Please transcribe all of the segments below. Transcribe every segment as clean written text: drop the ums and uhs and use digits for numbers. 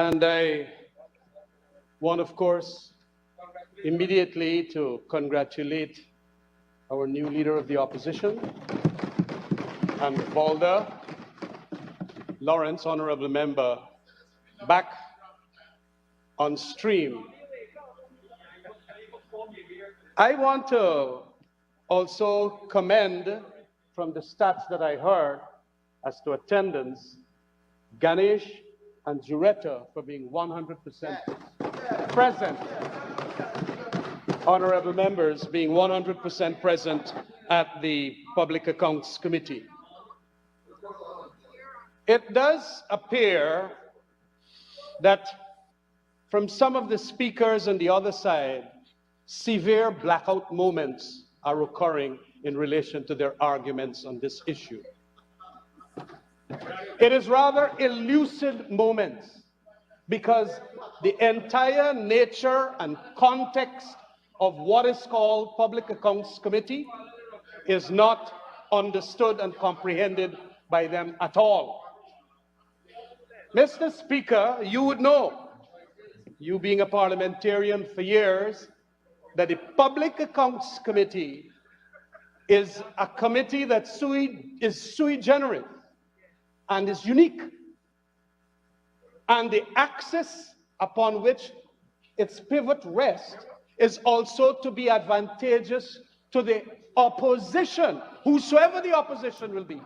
And I want, of course, immediately to congratulate our new leader of the opposition, and Balder Lawrence, honorable member, back on stream. I want to also commend, from the stats that I heard as to attendance, Ganesh and Jureta for being 100% present. Honorable members being 100% present at the Public Accounts Committee. It does appear that from some of the speakers on the other side, severe blackout moments are occurring in relation to their arguments on this issue. It is rather elusive moments, because the entire nature and context of what is called Public Accounts Committee is not understood and comprehended by them at all. Mr. Speaker, you would know, you being a parliamentarian for years, that the Public Accounts Committee is a committee that is sui generis and is unique. And the axis upon which its pivot rests is also to be advantageous to the opposition, whosoever the opposition will be.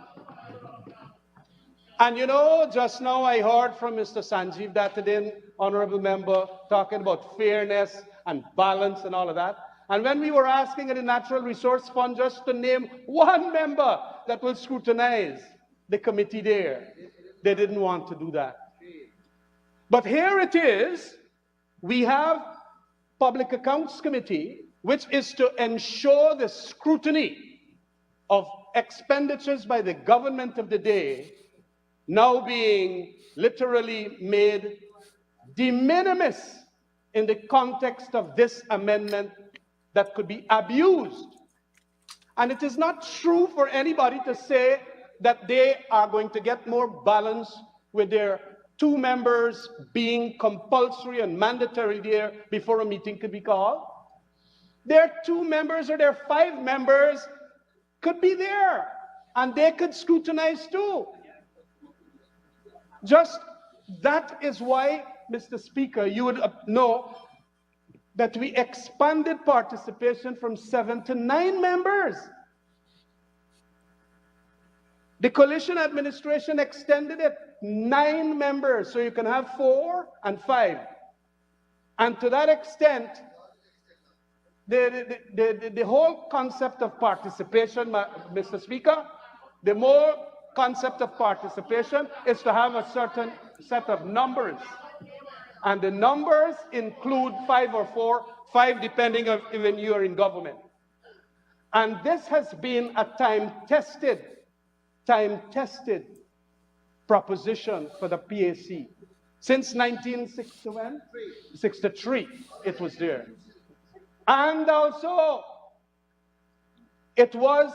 And you know, just now I heard from Mr. Sanjeev Dattadin, honorable member, talking about fairness and balance and all of that. And when we were asking at the Natural Resource Fund just to name one member that will scrutinize the committee there, they didn't want to do that. But here it is, we have Public Accounts Committee, which is to ensure the scrutiny of expenditures by the government of the day, now being literally made de minimis in the context of this amendment that could be abused. And it is not true for anybody to say that they are going to get more balance with their 2 members being compulsory and mandatory there before a meeting could be called. Their 2 members or their 5 members could be there, and they could scrutinize too. Just that is why, Mr. Speaker, you would know that we expanded participation from 7 to 9 members. The coalition administration extended it 9 members, so you can have 4 and 5. And to that extent, the whole concept of participation, Mr. Speaker, the more concept of participation is to have a certain set of numbers. And the numbers include 5 or 4, 5 depending on when you are in government. And this has been a time-tested proposition for the PAC. Since 1963, it was there. And also, it was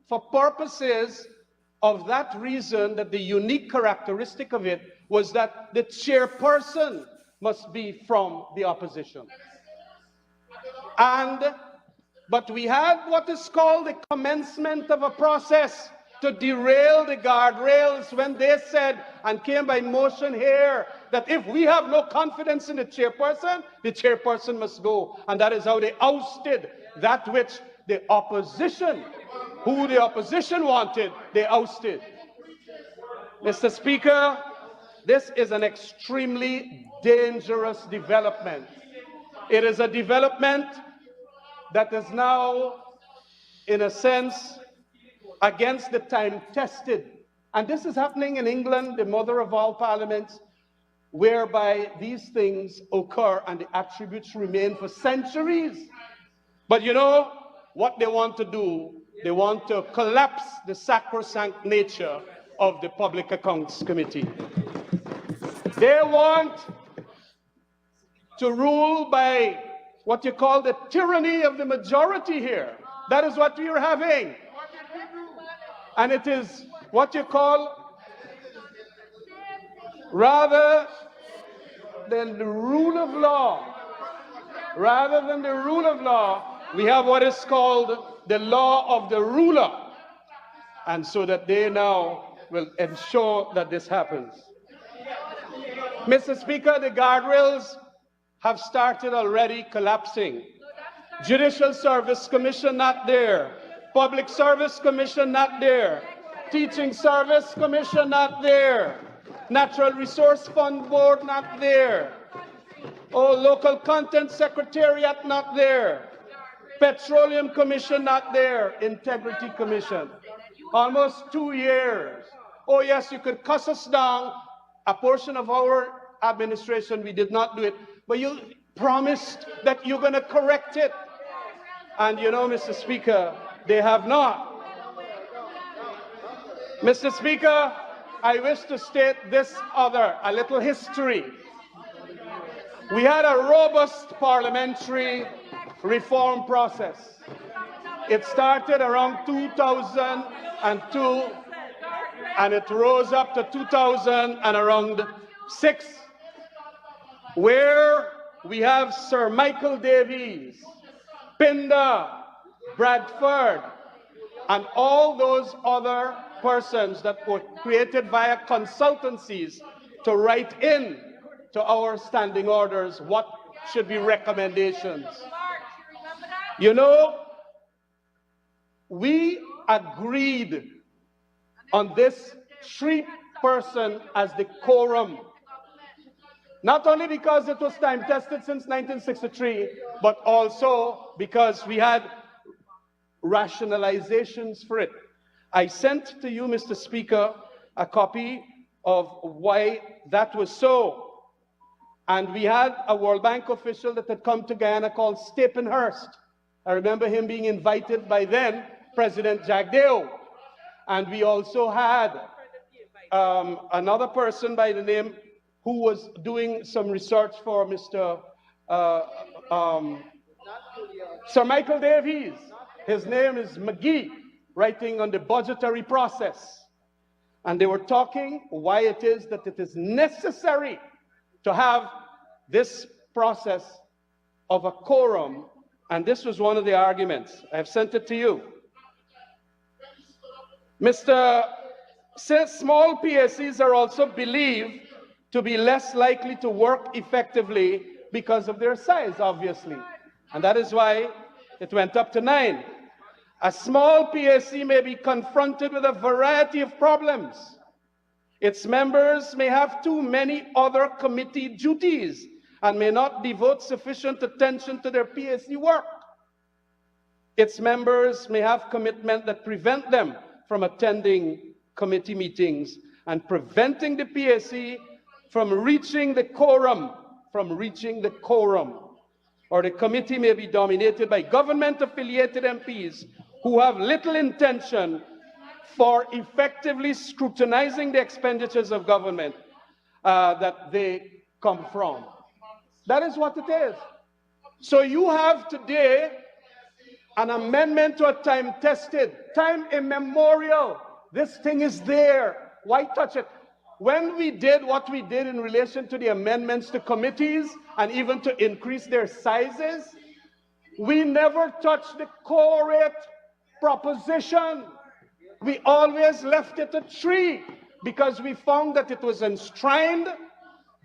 for purposes of that reason that the unique characteristic of it was that the chairperson must be from the opposition. But we had what is called the commencement of a process to derail the guardrails when they said, and came by motion here, that if we have no confidence in the chairperson must go. And that is how they ousted that which the opposition, who the opposition wanted, they ousted. Mr. Speaker, this is an extremely dangerous development. It is a development that is now, in a sense, against the time-tested. And this is happening in England, the mother of all parliaments, whereby these things occur and the attributes remain for centuries. But you know what they want to do? They want to collapse the sacrosanct nature of the Public Accounts Committee. They want to rule by what you call the tyranny of the majority here. That is what we are having. And it is what you call rather than the rule of law, rather than the rule of law, we have what is called the law of the ruler. And so that they now will ensure that this happens. Mr. Speaker, the guardrails have started already collapsing. Judicial Service Commission not there. Public Service Commission not there. Teaching Service Commission not there. Natural Resource Fund Board not there. Oh, Local Content Secretariat not there. Petroleum Commission not there. Integrity Commission. Almost 2 years. Oh yes, you could cuss us down. A portion of our administration, we did not do it. But you promised that you're going to correct it. And you know, Mr. Speaker, they have not. Mr. Speaker, I wish to state this a little history. We had a robust parliamentary reform process. It started around 2002 and it rose up to 2006, where we have Sir Michael Davies, Pinda, Bradford, and all those other persons that were created via consultancies to write in to our standing orders what should be recommendations. You know, we agreed on this 3-person as the quorum, not only because it was time-tested since 1963, but also because we had rationalizations for it. I sent to you, Mr. Speaker, a copy of why that was so. And we had a World Bank official that had come to Guyana called Stapenhurst. I remember him being invited by then President Jagdeo. And we also had another person by the name who was doing some research for Mr. Sir Michael Davies. His name is McGee, writing on the budgetary process. And they were talking why it is that it is necessary to have this process of a quorum. And this was one of the arguments. I have sent it to you. Small PSCs are also believed to be less likely to work effectively because of their size, obviously. And that is why it went up to 9. A small PSC may be confronted with a variety of problems. Its members may have too many other committee duties and may not devote sufficient attention to their PSC work. Its members may have commitment that prevent them from attending committee meetings and preventing the PSC from reaching the quorum, Or the committee may be dominated by government-affiliated MPs who have little intention for effectively scrutinizing the expenditures of government that they come from. That is what it is. So you have today an amendment to a time-tested, time immemorial. This thing is there. Why touch it? When we did what we did in relation to the amendments to committees and even to increase their sizes, we never touched the core rate proposition. We always left it at 3 because we found that it was enshrined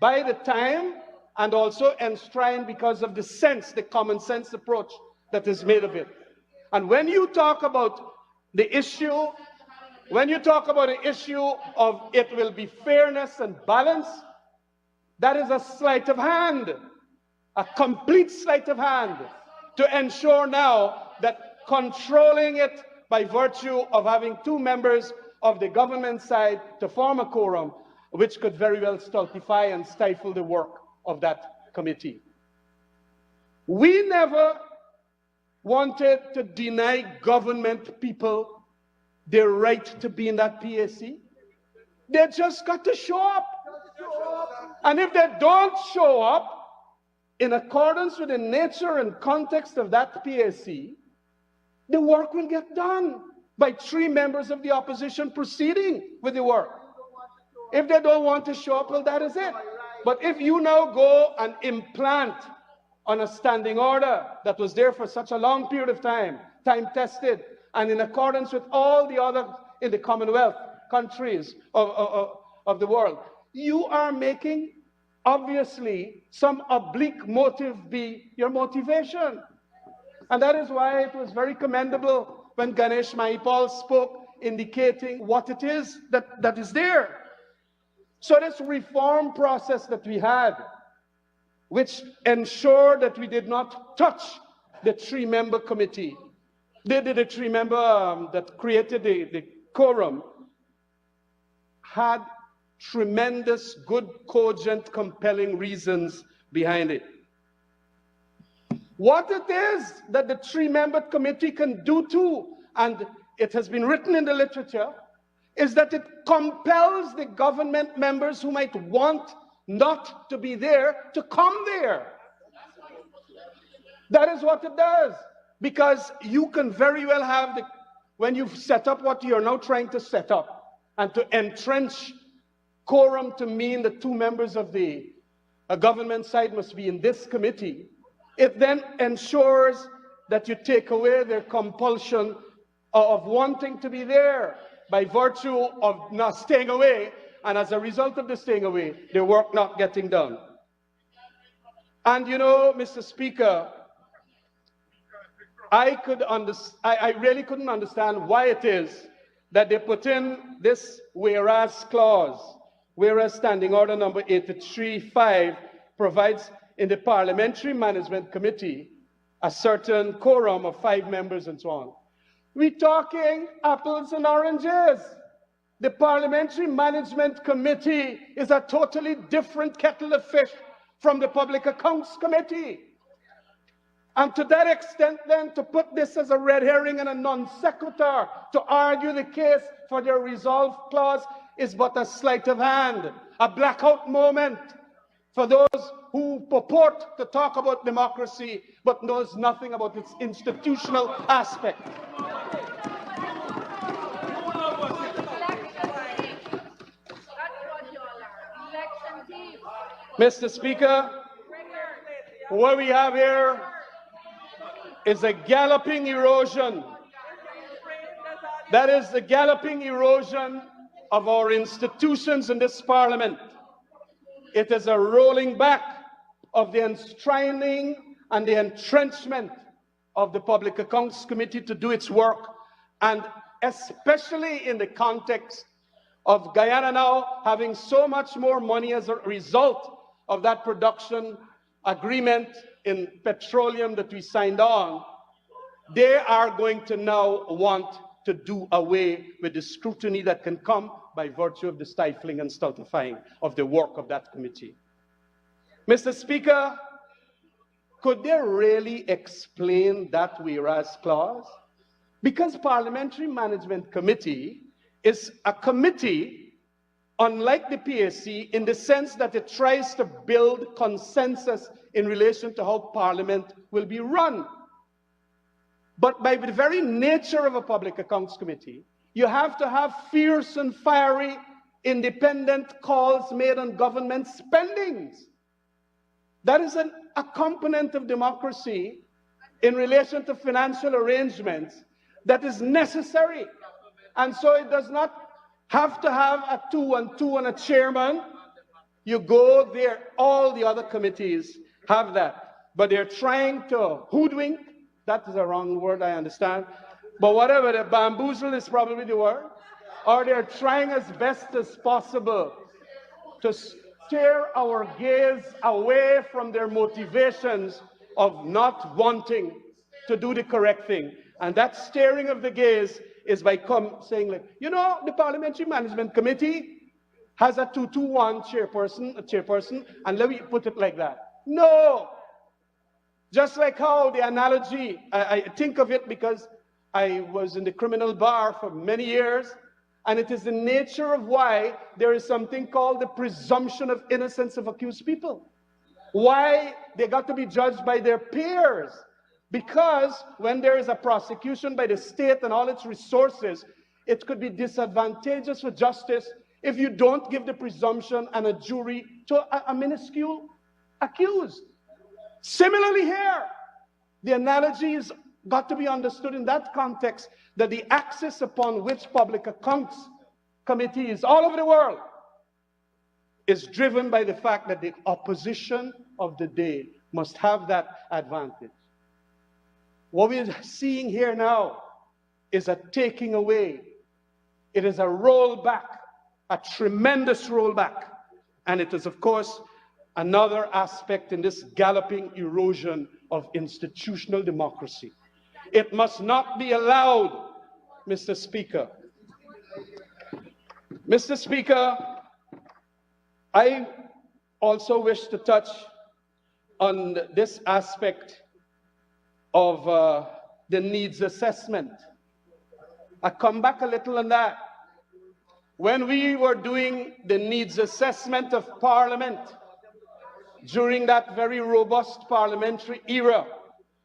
by the time and also enshrined because of the sense, the common sense approach that is made of it. And when you talk about the issue, of it will be fairness and balance, that is a sleight of hand, a complete sleight of hand to ensure now that controlling it by virtue of having 2 members of the government side to form a quorum, which could very well stultify and stifle the work of that committee. We never wanted to deny government people their right to be in that PSC. They just got to show up. And if they don't show up in accordance with the nature and context of that PSC, the work will get done by 3 members of the opposition proceeding with the work. If they don't want to show up, well, that is it. But if you now go and implant on a standing order that was there for such a long period of time, time-tested, and in accordance with all the other in the Commonwealth countries of the world, you are making, obviously, some oblique motive be your motivation. And that is why it was very commendable when Ganesh Mahipal spoke, indicating what it is that is there. So this reform process that we had, which ensured that we did not touch the three-member committee, the three-member that created the quorum, had tremendous, good, cogent, compelling reasons behind it. What it is that the three-member committee can do too, and it has been written in the literature, is that it compels the government members who might want not to be there to come there. That is what it does. Because you can very well have, when you've set up what you're now trying to set up, and to entrench quorum to mean the two members of the government side must be in this committee, it then ensures that you take away their compulsion of wanting to be there by virtue of not staying away, and as a result of the staying away, their work not getting done. And you know, Mr. Speaker, I really couldn't understand why it is that they put in this whereas clause, whereas Standing Order number 83.5 provides in the Parliamentary Management Committee a certain quorum of 5 members and so on. We're talking apples and oranges. The Parliamentary Management Committee is a totally different kettle of fish from the Public Accounts Committee. And to that extent, then, to put this as a red herring and a non sequitur, to argue the case for their resolve clause is but a sleight of hand, a blackout moment for those who purport to talk about democracy but knows nothing about its institutional aspect. Mr. Speaker, what we have here is a galloping erosion. That is the galloping erosion of our institutions in this Parliament. It is a rolling back of the enshrining and the entrenchment of the Public Accounts Committee to do its work, and especially in the context of Guyana now having so much more money as a result of that production agreement in petroleum that we signed on. They are going to now want to do away with the scrutiny that can come by virtue of the stifling and stultifying of the work of that committee. Mr. Speaker, could they really explain that whereas clause? Because Parliamentary Management Committee is a committee, unlike the PAC, in the sense that it tries to build consensus in relation to how Parliament will be run. But by the very nature of a Public Accounts Committee, you have to have fierce and fiery, independent calls made on government spendings. That is a component of democracy in relation to financial arrangements that is necessary. And so it does not have to have a 2 and 2 and a chairman. You go there, all the other committees have that. But they're trying to hoodwink. That is a wrong word, I understand. But whatever, the bamboozle is probably the word. Or they're trying as best as possible to steer our gaze away from their motivations of not wanting to do the correct thing. And that steering of the gaze is by saying, like, you know, the Parliamentary Management Committee has a 2-2-1 chairperson, and let me put it like that. No! Just like how the analogy, I think of it because I was in the criminal bar for many years, and it is the nature of why there is something called the presumption of innocence of accused people. Why they got to be judged by their peers. Because when there is a prosecution by the state and all its resources, it could be disadvantageous for justice if you don't give the presumption and a jury to a minuscule accused. Similarly here, the analogy has got to be understood in that context, that the axis upon which public accounts committees all over the world is driven by the fact that the opposition of the day must have that advantage. What we're seeing here now is a taking away. It is a rollback, a tremendous rollback. And it is, of course, another aspect in this galloping erosion of institutional democracy. It must not be allowed, Mr. Speaker. Mr. Speaker, I also wish to touch on this aspect of the needs assessment. I come back a little on that. When we were doing the needs assessment of Parliament during that very robust parliamentary era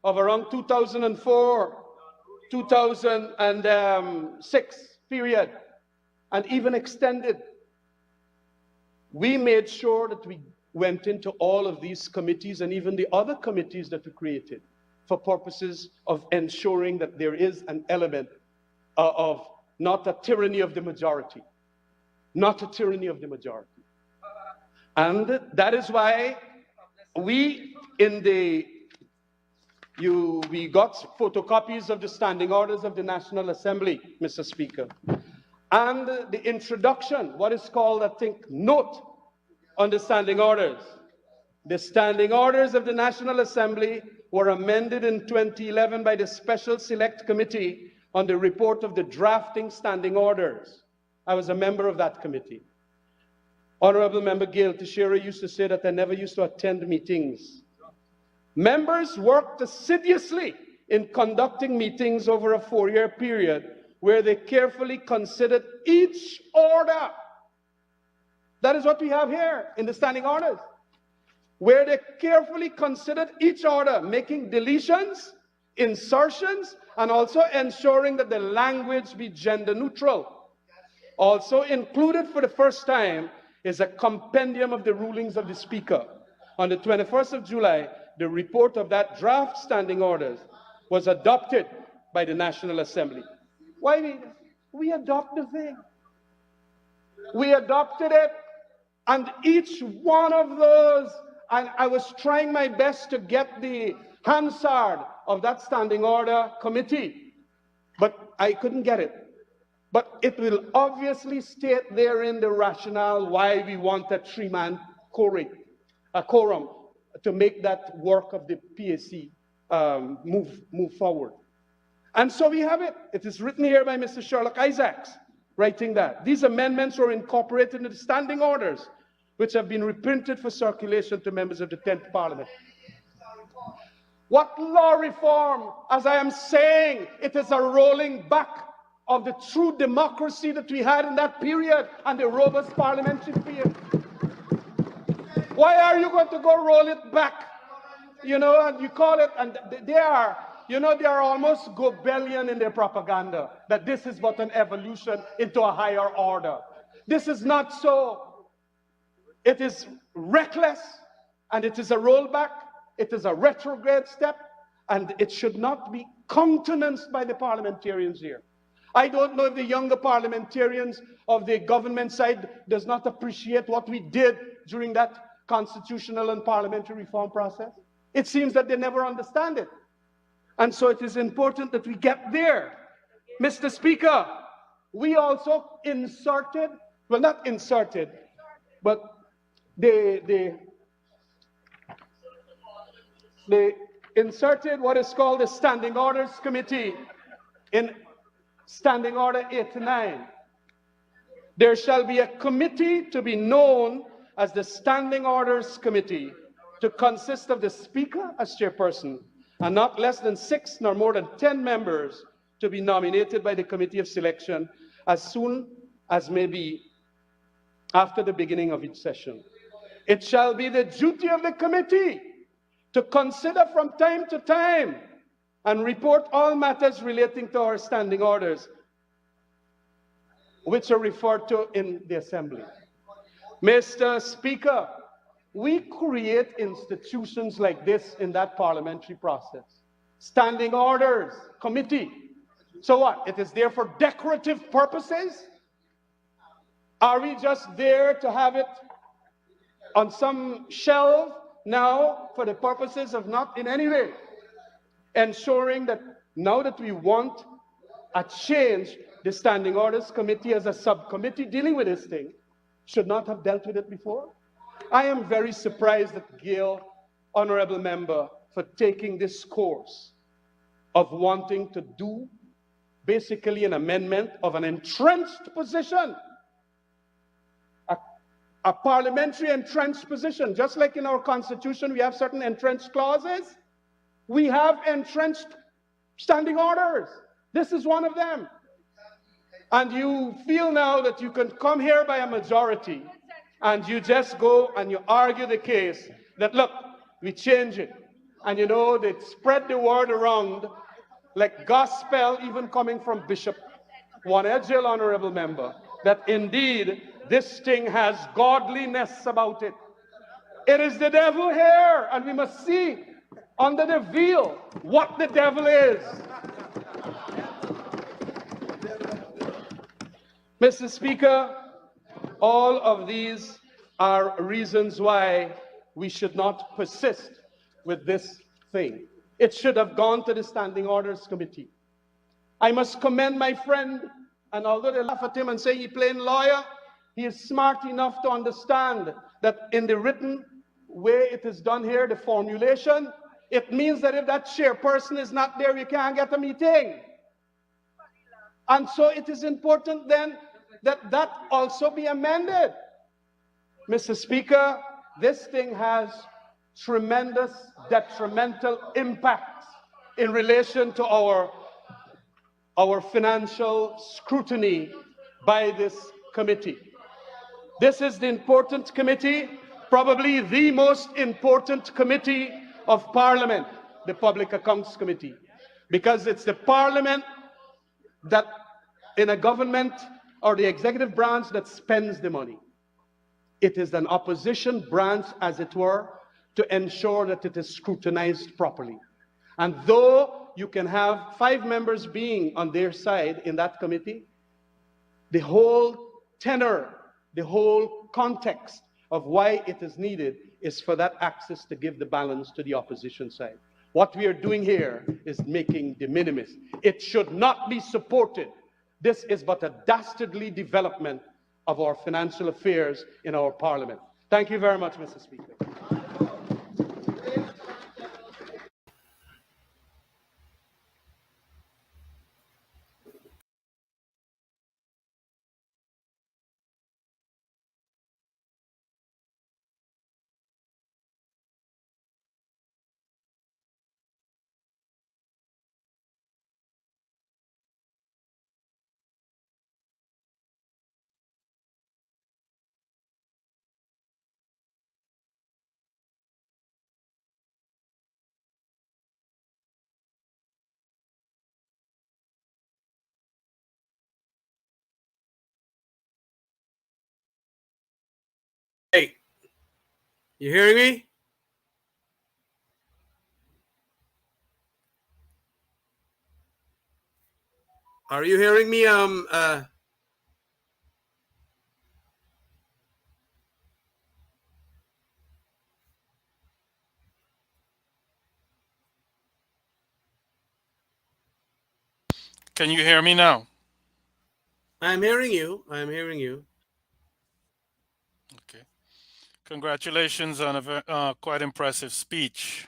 of around 2004, 2006 period, and even extended, we made sure that we went into all of these committees and even the other committees that we created for purposes of ensuring that there is an element of not a tyranny of the majority. Not a tyranny of the majority. And that is why we got photocopies of the standing orders of the National Assembly, Mr. Speaker. And the introduction, what is called, I think, note on the standing orders. The standing orders of the National Assembly were amended in 2011 by the Special Select Committee on the report of the drafting standing orders. I was a member of that committee. Honorable Member Gail Teixeira used to say that I never used to attend meetings. Members worked assiduously in conducting meetings over a 4-year period where they carefully considered each order. That is what we have here in the standing orders, where they carefully considered each order, making deletions, insertions, and also ensuring that the language be gender neutral. Also included for the first time is a compendium of the rulings of the Speaker. On the 21st of July, the report of that draft standing orders was adopted by the National Assembly. Why we adopt the thing? We adopted it, and each one of those, and I was trying my best to get the Hansard of that standing order committee, but I couldn't get it. But it will obviously state therein the rationale why we want a 3-man quorum to make that work of the PAC move forward. And so we have it. It is written here by Mr. Sherlock Isaacs, writing that. These amendments were incorporated into the standing orders, which have been reprinted for circulation to members of the 10th Parliament. What law reform? As I am saying, it is a rolling back of the true democracy that we had in that period and the robust parliamentary period. Why are you going to go roll it back? You know, and you call it, and they are almost Goebbelian in their propaganda, that this is but an evolution into a higher order. This is not so. It is reckless, and it is a rollback. It is a retrograde step, and it should not be countenanced by the parliamentarians here. I don't know if the younger parliamentarians of the government side does not appreciate what we did during that constitutional and parliamentary reform process. It seems that they never understand it. And so it is important that we get there. Mr. Speaker, we also inserted, well, not inserted, but they inserted what is called the Standing Orders Committee in Standing Order 89. There shall be a committee to be known as the Standing Orders Committee, to consist of the Speaker as chairperson, and not less than 6 nor more than 10 members to be nominated by the Committee of Selection as soon as may be after the beginning of each session. It shall be the duty of the committee to consider from time to time and report all matters relating to our standing orders, which are referred to in the Assembly. Mr. Speaker, We create institutions like this in that parliamentary process. Standing orders, committee. So what? It is there for decorative purposes? Are we just there to have it on some shelf now for the purposes of not in any way ensuring that now that we want a change, the Standing Orders Committee as a subcommittee dealing with this thing should not have dealt with it before? I am very surprised at Gail, honorable member, for taking this course of wanting to do basically an amendment of an entrenched position, a parliamentary entrenched position. Just like in our constitution, we have certain entrenched clauses. We have entrenched standing orders. This is one of them. And you feel now that you can come here by a majority and you just go and you argue the case that, look, we change it. And you know, they spread the word around like gospel, even coming from Bishop Wanejil, honorable member, that indeed this thing has godliness about it. It is the devil here, and we must see under the veil what the devil is. Mr. Speaker, all of these are reasons why we should not persist with this thing. It should have gone to the Standing Orders Committee. I must commend my friend, and although they laugh at him and say he's plain lawyer, he is smart enough to understand that in the written way it is done here, the formulation, it means that if that chairperson is not there, we can't get a meeting. And so it is important then that that also be amended. Mr. Speaker, this thing has tremendous detrimental impacts in relation to our financial scrutiny by this committee. This is the important committee, probably the most important committee of Parliament, the Public Accounts Committee, because it's the Parliament that in a government or the executive branch that spends the money. It is an opposition branch, as it were, to ensure that it is scrutinized properly. And though you can have 5 members being on their side in that committee, the whole tenor, the whole context of why it is needed is for that axis to give the balance to the opposition side. What we are doing here is making de minimis. It should not be supported. This is but a dastardly development of our financial affairs in our parliament. Thank you very much, Mr. Speaker. Hey, you hearing me? Are you hearing me? Can you hear me now? I'm hearing you. I'm hearing you. Okay. Congratulations on a quite impressive speech.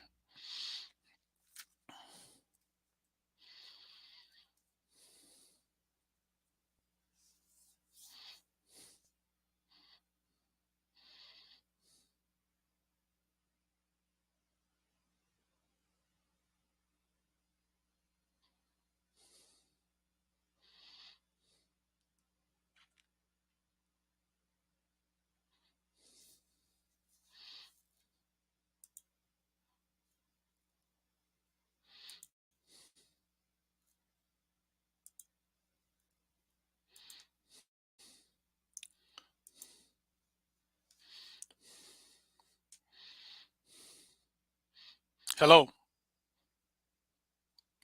Hello.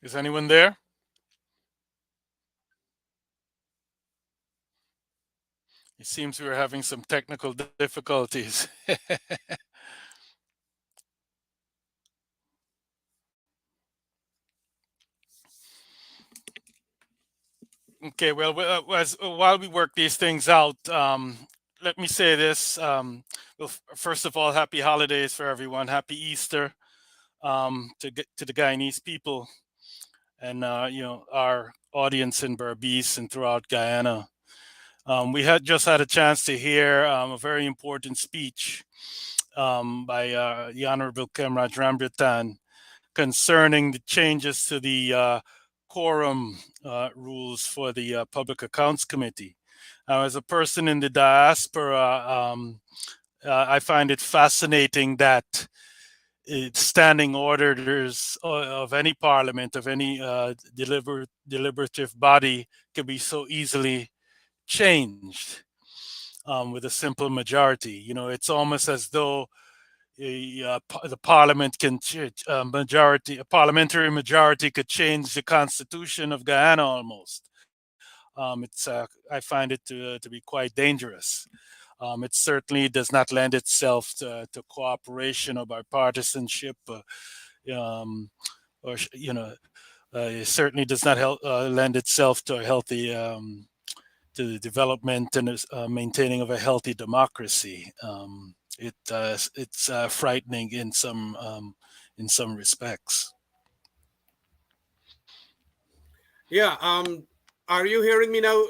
Is anyone there? It seems we're having some technical difficulties. Okay, well, while we work these things out, let me say this. Well, first of all, happy holidays for everyone. Happy Easter to the Guyanese people and our audience in Berbice and throughout Guyana. We had just had a chance to hear a very important speech by the Honorable Kemraj Rambritan concerning the changes to the quorum rules for the Public Accounts Committee. Now, as a person in the diaspora, I find it fascinating that standing orders of any parliament, of any deliberative body, can be so easily changed with a simple majority. You know, it's almost as though the parliament can a parliamentary majority could change the constitution of Guyana almost. I find it to be quite dangerous. It certainly does not lend itself to cooperation or bipartisanship, or it certainly does not lend itself to a healthy to the development and maintaining of a healthy democracy. It's frightening in some respects. Yeah. Are you hearing me now,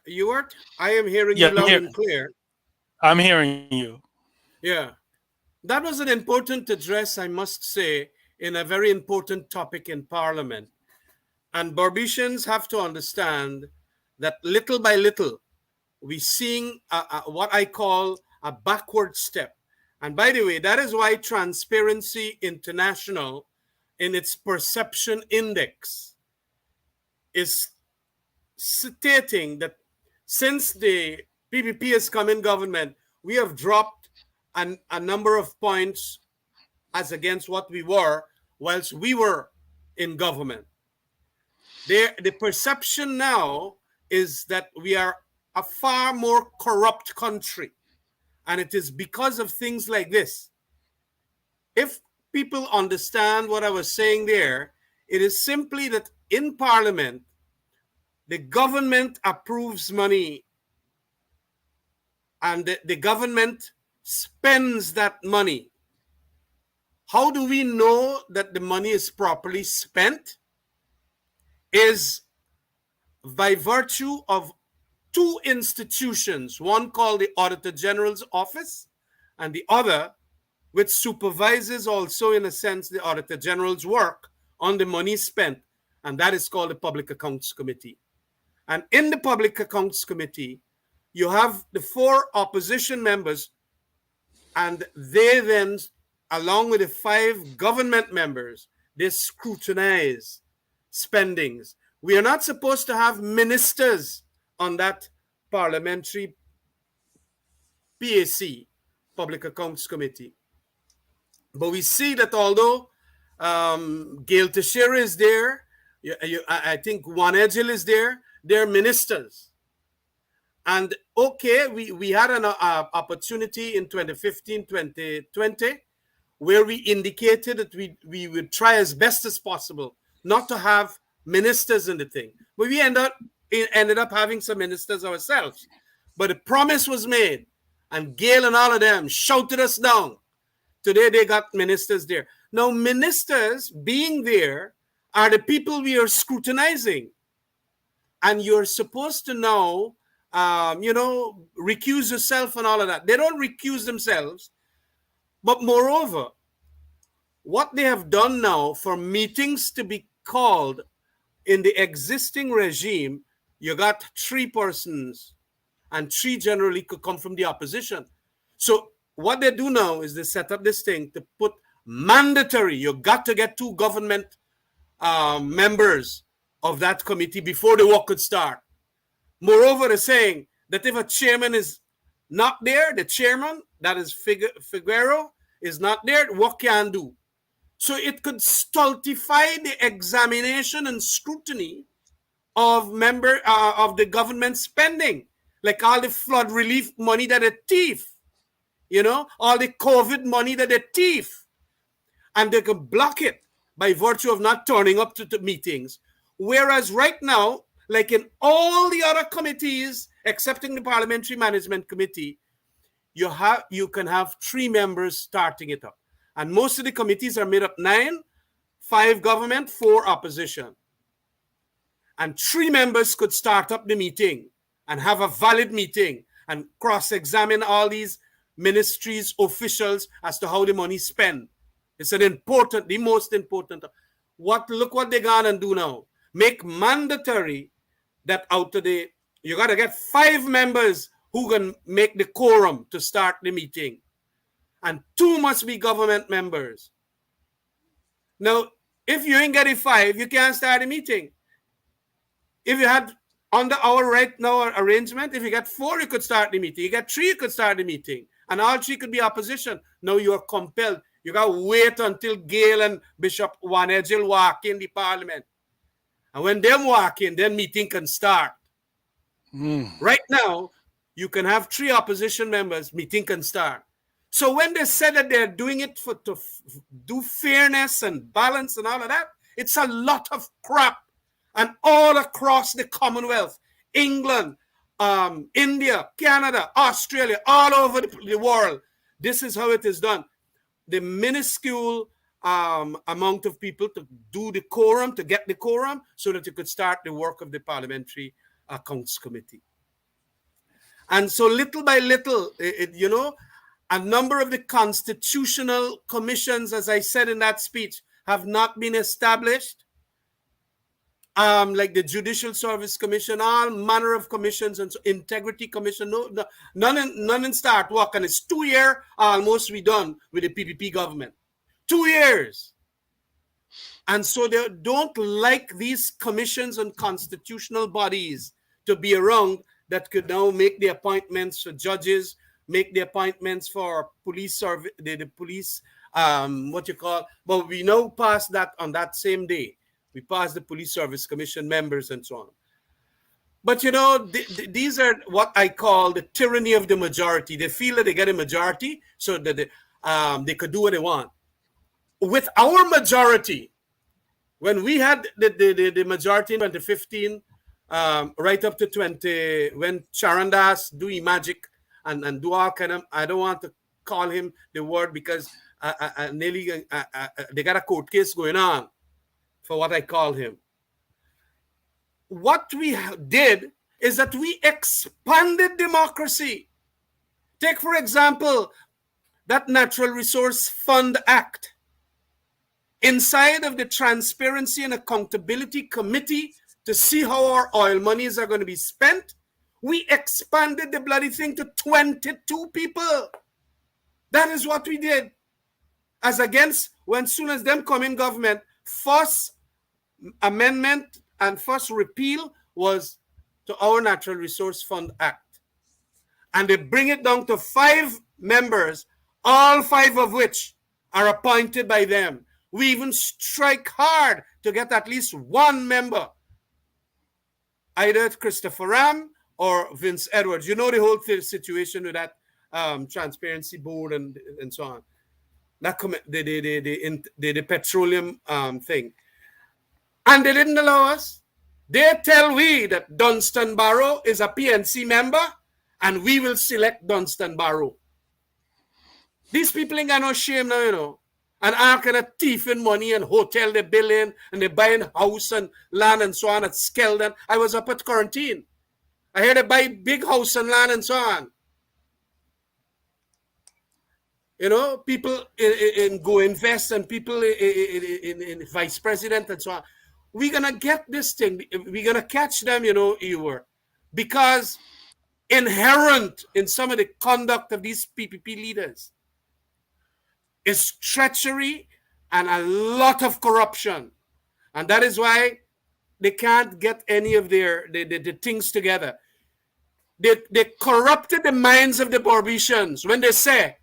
Ewart? I am hearing you loud and clear. I'm hearing you. Yeah. That was an important address, I must say, in a very important topic in Parliament. And Barbicians have to understand that little by little, we're seeing what I call a backward step. And by the way, that is why Transparency International, in its perception index, is stating that since the PPP has come in government, we have dropped a number of points as against what we were whilst we were in government. The perception now is that we are a far more corrupt country. And it is because of things like this. If people understand what I was saying there, it is simply that in Parliament, the government approves money and the government spends that money. How do we know that the money is properly spent? Is by virtue of two institutions, one called the Auditor General's Office and the other which supervises also in a sense the Auditor General's work on the money spent, and that is called the Public Accounts Committee. And in the Public Accounts Committee, you have the 4 opposition members, and they then, along with the 5 government members, they scrutinize spendings. We are not supposed to have ministers on that parliamentary PAC, Public Accounts Committee. But we see that although Gail Teixeira is there, I think Juan Edgil is there, they're ministers. And okay, we had an opportunity in 2015, 2020, where we indicated that we would try as best as possible not to have ministers in the thing. But we ended up having some ministers ourselves. But a promise was made, and Gail and all of them shouted us down. Today they got ministers there. Now, ministers being there are the people we are scrutinizing. And you're supposed to now, recuse yourself and all of that. They don't recuse themselves. But moreover, what they have done now for meetings to be called in the existing regime, you got 3 persons, and 3 generally could come from the opposition. So what they do now is they set up this thing to put mandatory, you got to get 2 government members of that committee before the work could start. Moreover, they're saying that if a chairman is not there, the chairman, that is Figueroa, is not there, what can do? So it could stultify the examination and scrutiny of of the government spending, like all the flood relief money that they thief, all the COVID money that they thief, and they could block it by virtue of not turning up to meetings. Whereas right now, like in all the other committees, excepting the Parliamentary Management Committee, you can have 3 members starting it up. And most of the committees are made up 9, 5 government, 4 opposition. And 3 members could start up the meeting and have a valid meeting and cross-examine all these ministries, officials as to how the money is spent. It's the most important. Look what they're gonna do now. Make mandatory that you gotta get 5 members who can make the quorum to start the meeting. And 2 must be government members. Now, if you ain't getting 5, you can't start a meeting. If you had under our right now arrangement, if you get 4, you could start the meeting. You get 3, you could start the meeting. And all 3 could be opposition. Now you are compelled. You got to wait until Gail and Bishop Wanegil walk in the parliament. And when them walk in, then meeting can start. Right now, you can have 3 opposition members, meeting can start. So when they said that they're doing it to do fairness and balance and all of that, it's a lot of crap. And all across the Commonwealth, England, India, Canada, Australia, all over the world, this is how it is done. The minuscule amount of people to do the quorum, to get the quorum, so that you could start the work of the Parliamentary Accounts Committee. And so little by little, a number of the constitutional commissions, as I said in that speech, have not been established. Like the Judicial Service Commission, all manner of commissions, and so Integrity Commission, none in start work, and it's 2 years almost we done with the PPP government. 2 years. And so they don't like these commissions and constitutional bodies to be around that could now make the appointments for judges, make the appointments for police service, the police, but we now passed that on that same day. We passed the Police Service Commission members and so on. But, these are what I call the tyranny of the majority. They feel that they get a majority so that they could do what they want. With our majority, when we had the majority in 2015, right up to 20, when Sharon Das do magic and do all kind of, I don't want to call him the word because they got a court case going on for what I call him. What we did is that we expanded democracy. Take, for example, that Natural Resource Fund Act. Inside of the Transparency and Accountability Committee to see how our oil monies are going to be spent, we expanded the bloody thing to 22 people. That is what we did. As against when soon as them come in government, first amendment and first repeal was to our Natural Resource Fund Act. And they bring it down to 5 members, all 5 of which are appointed by them. We even strike hard to get at least 1 member, either Christopher Ram or Vince Edwards. You know the whole situation with that transparency board and so on. That the petroleum thing. And they didn't allow us. They tell we that Dunstan Barrow is a PNC member and we will select Dunstan Barrow. These people ain't got no shame now, And are kind of thieving money and hotel they building and they buying house and land and so on at Skeldon. I was up at quarantine. I heard they buy big house and land and so on. People in go invest and people in vice president and so on. We're going to get this thing. We're going to catch them, because inherent in some of the conduct of these PPP leaders is treachery and a lot of corruption. And that is why they can't get any of the things together. They corrupted the minds of the Barbicians when they say,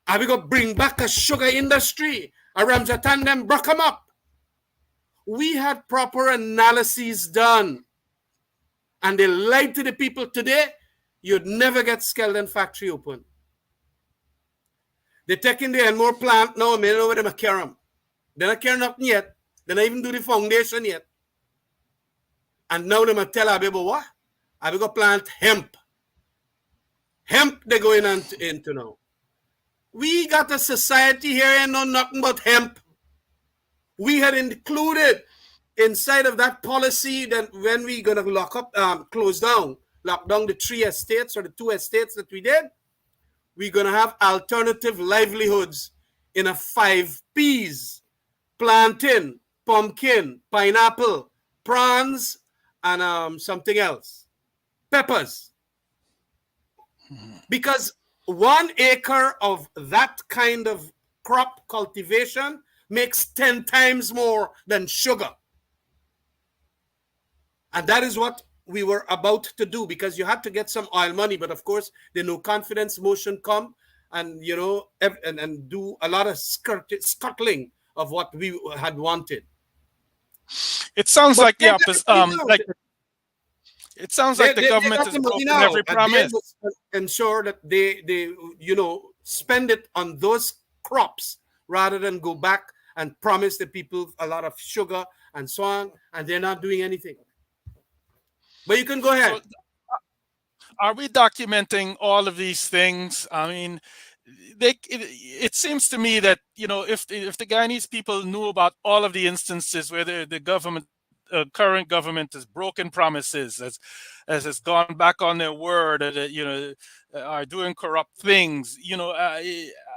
are we going to bring back a sugar industry? Aramjatan them broke them up. We had proper analyses done. And they lied to the people. Today, you'd never get Skeldon factory open. They're taking the Enmore plant now, I don't know where they're carrying them. They're not carrying nothing yet. They don't even do the foundation yet. And now they're going to tell Abibo what? Abibo plant hemp. Hemp they're going into now. We got a society here and know nothing but hemp. We had included inside of that policy that when we going to lock up, lock down the 3 estates or the 2 estates that we did, we're going to have alternative livelihoods in a 5 Ps: plantain, pumpkin, pineapple, prawns, and something else, peppers. Because 1 acre of that kind of crop cultivation makes 10 times more than sugar. And that is what we were about to do, because you had to get some oil money. But of course, the no confidence motion come and, you know, and do a lot of scuttling of what we had wanted. It sounds like the opposite. It sounds like the government is broken every promise. Ensure that they you know, spend it on those crops rather than go back and promise the people a lot of sugar and so on, and they're not doing anything. But you can go ahead. So, are we documenting all of these things? I mean, it seems to me that, you know, if the Guyanese people knew about all of the instances where the government, current government, has broken promises, has gone back on their word, you know, are doing corrupt things, you know,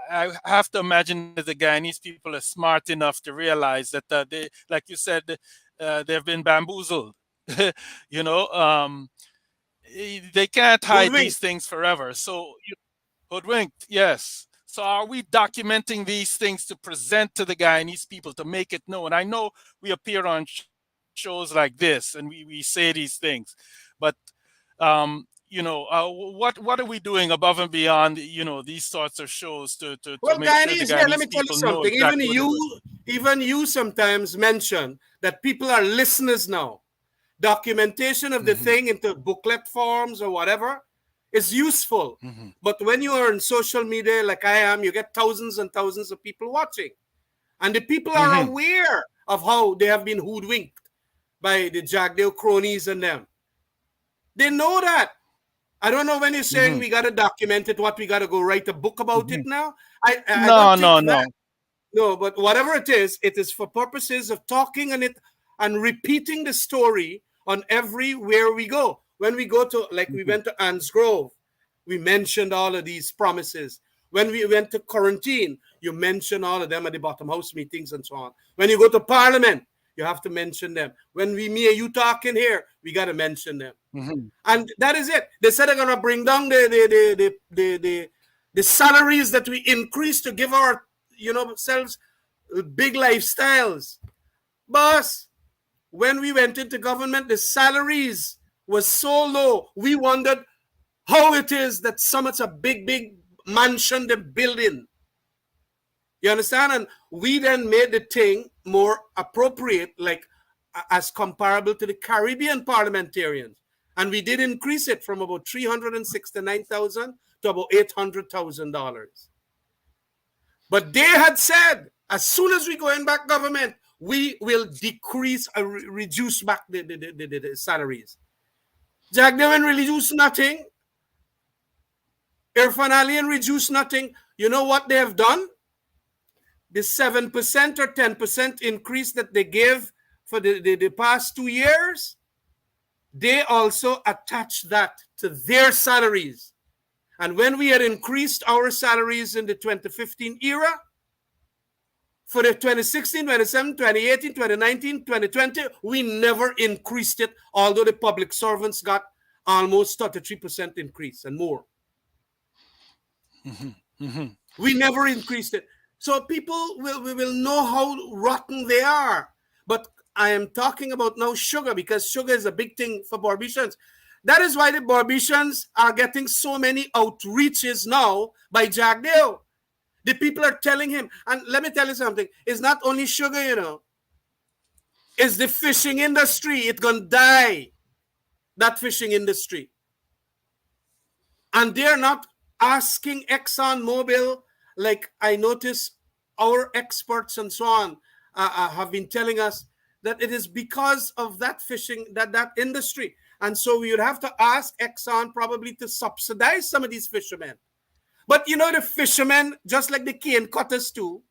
I have to imagine that the Guyanese people are smart enough to realize that they, like you said, they've been bamboozled. You know, they can't hide these things forever. So, hoodwinked, yes. So are we documenting these things to present to the Guyanese people, to make it known? I know we appear on shows like this and we say these things, but you know, what are we doing above and beyond, you know, these sorts of shows to well, make sure the Guyanese let me tell you people know something. exactly Even you sometimes mention that people are listeners now. Documentation of the thing into booklet forms or whatever is useful. But when you are on social media like I am, you get thousands and thousands of people watching. And the people are aware of how they have been hoodwinked by the Jagdeo cronies and them. They know that. I don't know when you're saying we got to document it, what we got to go write a book about it now. No, but whatever it is for purposes of talking on it and repeating the story on everywhere we go. When we go to, like we went to Anne's Grove, we mentioned all of these promises. When we went to quarantine, you mention all of them at the bottom house meetings and so on. When you go to Parliament, you have to mention them. When me and you talking here, we got to mention them. And that is it. They said they're going to bring down the salaries that we increase to give our, you know, selves big lifestyles. Boss, when we went into government, the salaries was so low. We wondered how it is that Summit's a big mansion they're building. You understand? And we then made the thing more appropriate, like as comparable to the Caribbean parliamentarians. And we did increase it from about $369,000 to about $800,000. But they had said, as soon as we go in back government, we will decrease or reduce back the salaries. Jack Devin reduced nothing. Irfan Alian reduced nothing. You know what they have done? The 7% or 10% increase that they gave for the past 2 years, they also attached that to their salaries. And when we had increased our salaries in the 2015 era, for the 2016, 2017, 2018, 2019, 2020, we never increased it, although the public servants got almost 33% increase and more. We never increased it. So people will know how rotten they are. But I am talking about now sugar, because sugar is a big thing for Barbicians. That is why the Barbicians are getting so many outreaches now by Jagdeo. The people are telling him, and let me tell you something, it's not only sugar, it's the fishing industry. It's gonna die, that fishing industry. And they're not asking ExxonMobil, like I notice our experts and so on have been telling us that it is because of that fishing, that industry. And so we would have to ask Exxon probably to subsidize some of these fishermen. But the fishermen, just like the cane cutters too,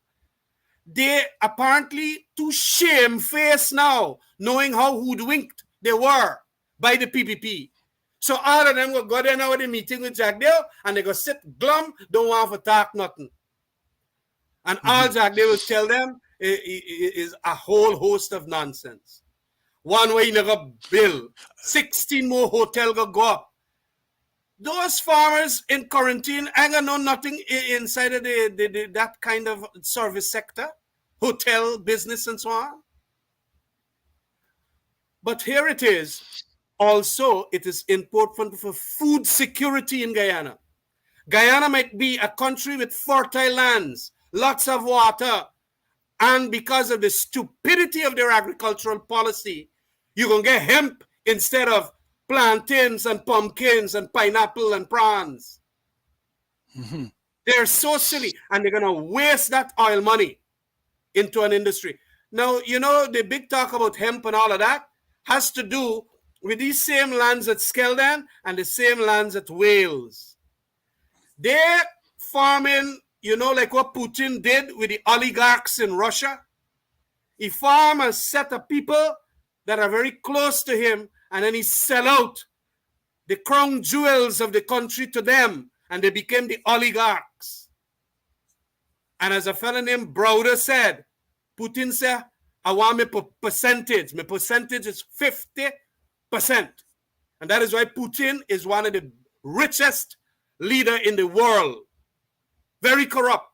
they apparently too shamefaced now, knowing how hoodwinked they were by the PPP. So all of them will go there now at the meeting with Jack Dale, and they go sit glum, don't want to talk nothing. And all Jack Dale will tell them is a whole host of nonsense. One way you never bill, 16 more hotel go up. Those farmers in quarantine ain't gonna know nothing inside of that kind of service sector, hotel business and so on. But here it is. Also, it is important for food security in Guyana. Guyana might be a country with fertile lands, lots of water, and because of the stupidity of their agricultural policy, you're gonna get hemp instead of plantains and pumpkins and pineapple and prawns. They're so silly, and they're going to waste that oil money into an industry. Now, the big talk about hemp and all of that has to do with these same lands at Skeldon and the same lands at Wales. They're farming, like what Putin did with the oligarchs in Russia. He farmed a set of people that are very close to him, and then he sell out the crown jewels of the country to them, and they became the oligarchs. And as a fellow named Browder said, Putin said, I want my percentage. My percentage is 50%. And that is why Putin is one of the richest leaders in the world. Very corrupt.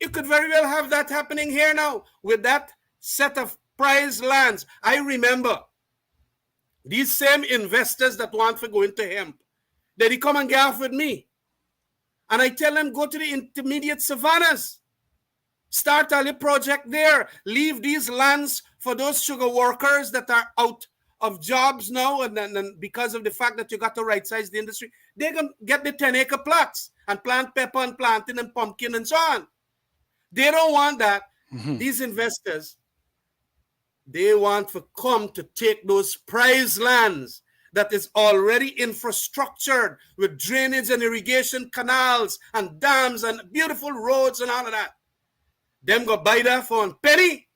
You could very well have that happening here now with that set of prize lands. I remember these same investors that want to go into hemp, they come and gaff with me. And I tell them, go to the intermediate savannas. Start a little project there. Leave these lands for those sugar workers that are out of jobs now. And then because of the fact that you got to right-size the industry, they can get the 10-acre plots and plant pepper and plantain and pumpkin and so on. They don't want that. These investors, they want to come to take those prize lands that is already infrastructured with drainage and irrigation canals and dams and beautiful roads and all of that. Them go buy that for a penny,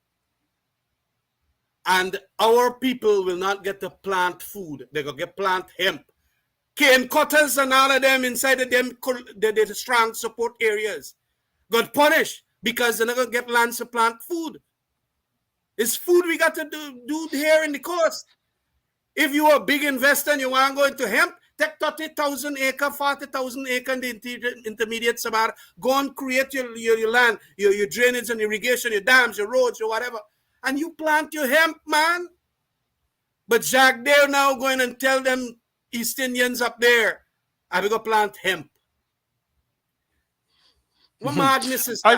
and our people will not get to plant food. They go get plant hemp. Cane cutters and all of them inside of them, the strong support areas got punished because they're not going to get lands to plant food. It's food we got to do here in the coast. If you are a big investor and you want to go into hemp, take 30,000 acre, 40,000 acre in the intermediate Sahara. Go and create your land, your drainage and irrigation, your dams, your roads, your whatever. And you plant your hemp, man. But Jack, they're now going and tell them East Indians up there, I will go plant hemp. What madness is that?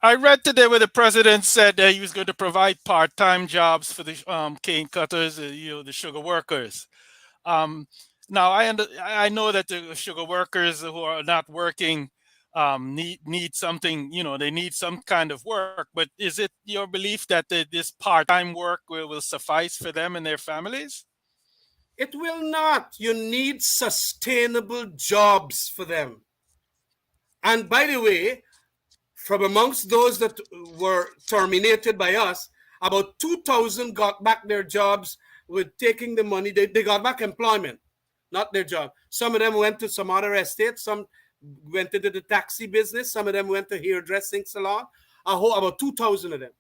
I read today where the president said that he was going to provide part-time jobs for the cane cutters, the sugar workers. Now I know that the sugar workers who are not working need something. They need some kind of work. But is it your belief that this part-time work will suffice for them and their families? It will not. You need sustainable jobs for them. And by the way, from amongst those that were terminated by us, about 2,000 got back their jobs with taking the money. They got back employment, not their job. Some of them went to some other estate. Some went into the taxi business. Some of them went to hairdressing salon. About 2,000 of them.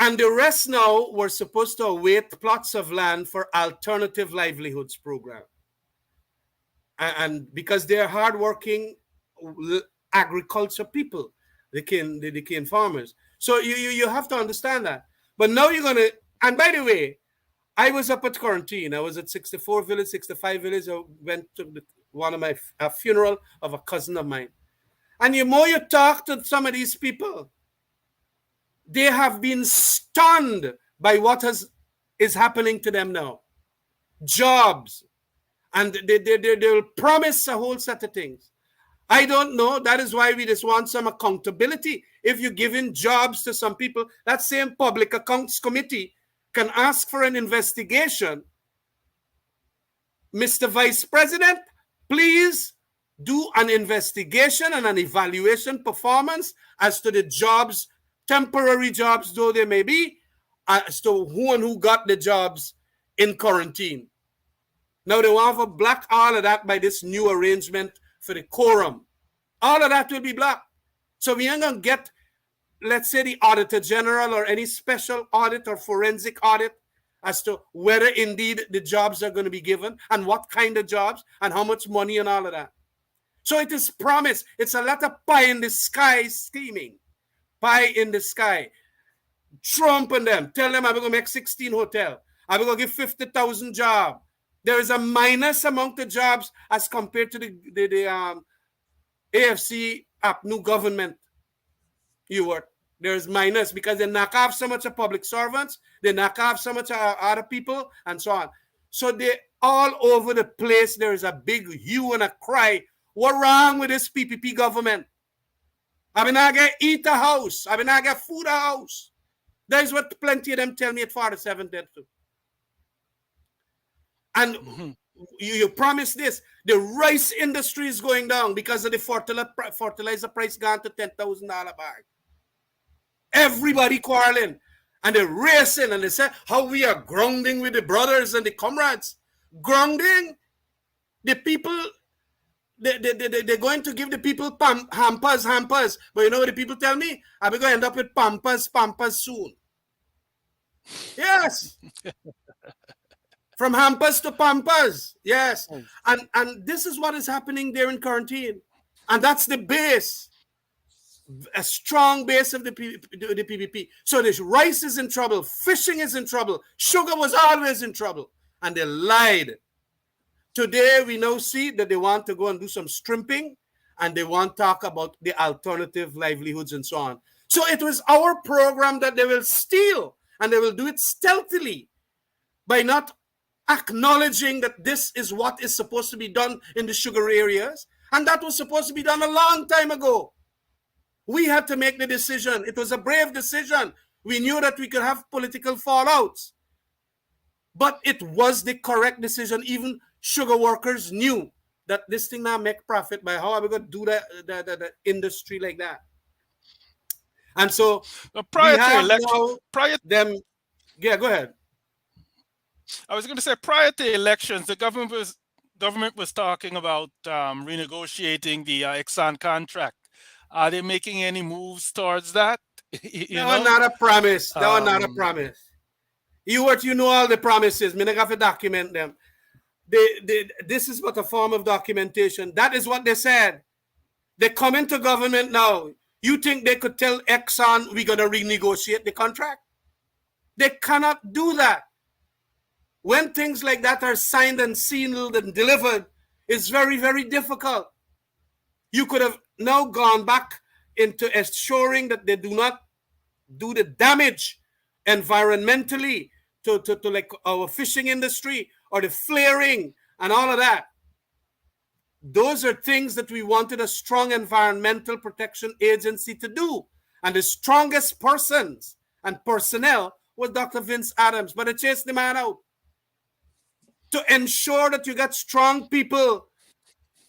And the rest now were supposed to await plots of land for alternative livelihoods program. And because they're hardworking agriculture people, the cane farmers. So you have to understand that. But now you're going to, and by the way, I was up at quarantine. I was at 64 village, 65 village. I went to one of my a funeral of a cousin of mine. And the more you talk to some of these people, they have been stunned by what is happening to them now. Jobs. And they will promise a whole set of things. I don't know. That is why we just want some accountability. If you're giving jobs to some people, that same Public Accounts Committee can ask for an investigation. Mr. Vice President, please do an investigation and an evaluation performance as to the jobs, temporary jobs though they may be, as to who and who got the jobs in quarantine. Now they want to block all of that by this new arrangement for the quorum. All of that will be blocked. So we ain't going to get, let's say, the Auditor General or any special audit or forensic audit as to whether indeed the jobs are going to be given and what kind of jobs and how much money and all of that. So it is promised. It's a lot of pie in the sky scheming. Pie in the sky. Trump and them. Tell them I'm going to make 16 hotels. I'm going to give 50,000 jobs. There is a minus among the jobs as compared to the AFC new government. There's minus because they knock off so much of public servants, they knock off so much of other people, and so on. So they all over the place. There is a big hue and a cry. What wrong with this PPP government? I mean, I get eat a house. I mean, I get food a house. That is what plenty of them tell me at 47 dead too. And you promise this. The rice industry is going down because of the fertilizer price gone to $10,000 bag. Everybody quarreling. And they're racing and they say how we are grounding with the brothers and the comrades. Grounding? The people, they're going to give the people hampers. But you know what the people tell me? I'm going to end up with pampers soon. Yes. From hampers to pampers. Yes. And this is what is happening there in quarantine. And that's the base. A strong base of the PPP. So the rice is in trouble. Fishing is in trouble. Sugar was always in trouble. And they lied. Today, we now see that they want to go and do some stripping. And they want to talk about the alternative livelihoods and so on. So it was our program that they will steal. And they will do it stealthily by not acknowledging that this is what is supposed to be done in the sugar areas. And that was supposed to be done a long time ago. We had to make the decision. It was a brave decision. We knew that we could have political fallouts. But it was the correct decision. Even sugar workers knew that this thing now make profit by how are we going to do the industry like that. And so prior to election, yeah, go ahead. I was going to say prior to elections, the government was talking about renegotiating the Exxon contract. Are they making any moves towards that? That was not a promise. That was not a promise. You know all the promises. I have to document them. This is but a form of documentation. That is what they said. They come into government now. You think they could tell Exxon we're going to renegotiate the contract? They cannot do that. When things like that are signed and sealed and delivered, it's very, very difficult. You could have now gone back into assuring that they do not do the damage environmentally to like our fishing industry or the flaring and all of that. Those are things that we wanted a strong environmental protection agency to do. And the strongest persons and personnel was Dr. Vince Adams. But they chased the man out. To ensure that you got strong people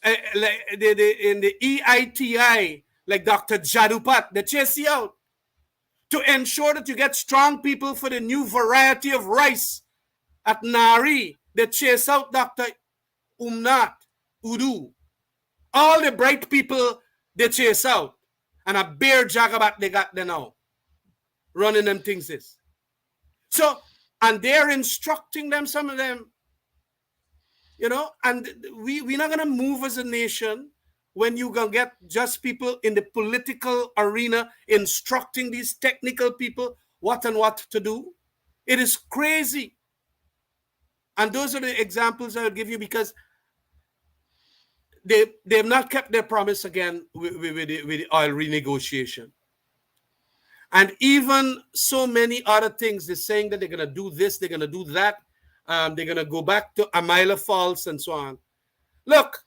in the EITI, like Dr. Jadupat, they chase you out. To ensure that you get strong people for the new variety of rice at Nari, they chase out Dr. Umnat Udu. All the bright people, they chase out. And a bare jagabat they got there now. Running them things is. So, and they're instructing them, some of them, you know, and we're not going to move as a nation when you're going to get just people in the political arena instructing these technical people what and what to do. It is crazy. And those are the examples I will give you because they've not kept their promise again with the oil renegotiation. And even so many other things, they're saying that they're going to do this, they're going to do that. They're going to go back to Amila Falls and so on. Look,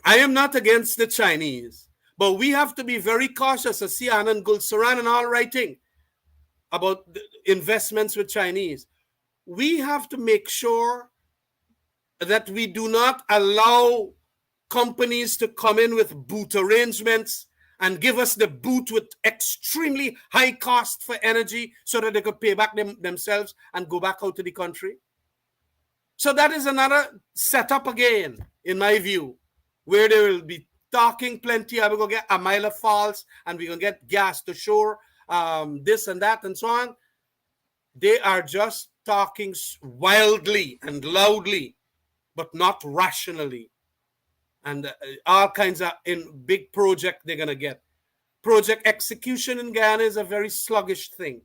I am not against the Chinese, but we have to be very cautious, as Anand Gulsaran and all writing about the investments with Chinese. We have to make sure that we do not allow companies to come in with boot arrangements and give us the boot with extremely high cost for energy so that they could pay back themselves and go back out to the country. So that is another setup again, in my view, where they will be talking plenty. We're going to get Amila Falls and we're going to get gas to shore, this and that and so on. They are just talking wildly and loudly, but not rationally. And all kinds of big project they're going to get. Project execution in Guyana is a very sluggish thing.